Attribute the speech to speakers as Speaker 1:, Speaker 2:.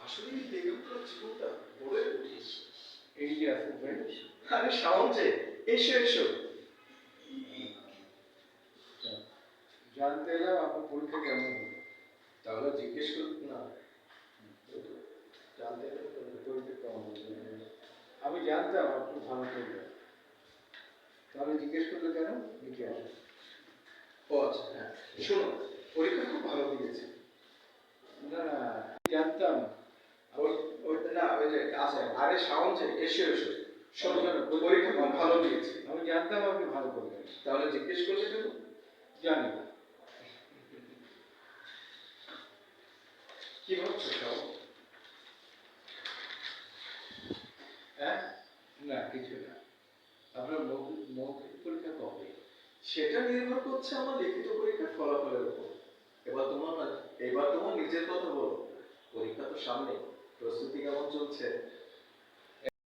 Speaker 1: আসলে এই লেখাপড়ার জীবনটা বড়ই কঠিন।
Speaker 2: এই যে আসুক ভাই,
Speaker 1: আরে শাওন যে, এসো এসো।
Speaker 2: জানতে এলাম আপনার পরীক্ষা কেমন হলো।
Speaker 1: তাহলে জিজ্ঞেস কর না, জানতে গেলে তো
Speaker 2: পরীক্ষা কেমন হলো? আমি জানতাম আপনি ভালো করবেন, তাহলে জিজ্ঞেস করলে কেন? লিখে আসে।
Speaker 1: ও আচ্ছা, হ্যাঁ শোনো, পরীক্ষা খুব ভালো দিয়েছে।
Speaker 2: না না, জানতাম।
Speaker 1: না ওই যে আছে, আরে শাওন যে, এসো এসো। শোনো,
Speaker 2: শোনো,
Speaker 1: পরীক্ষা খুব ভালো দিয়েছে।
Speaker 2: আমি জানতাম আপনি ভালো করবেন।
Speaker 1: তাহলে জিজ্ঞেস করলে কেন?
Speaker 2: জানি না।
Speaker 1: কি ভাবছো শাওন?
Speaker 2: হ্যাঁ, না কিছু না। আপনার মৌখিক পরীক্ষা কবে?
Speaker 1: সেটা নির্ভর করছে আমার লিখিত পরীক্ষার ফলাফলের উপর। এবার তোমার নিজের কথা বলো, পরীক্ষা তো সামনে, প্রস্তুতি কেমন চলছে?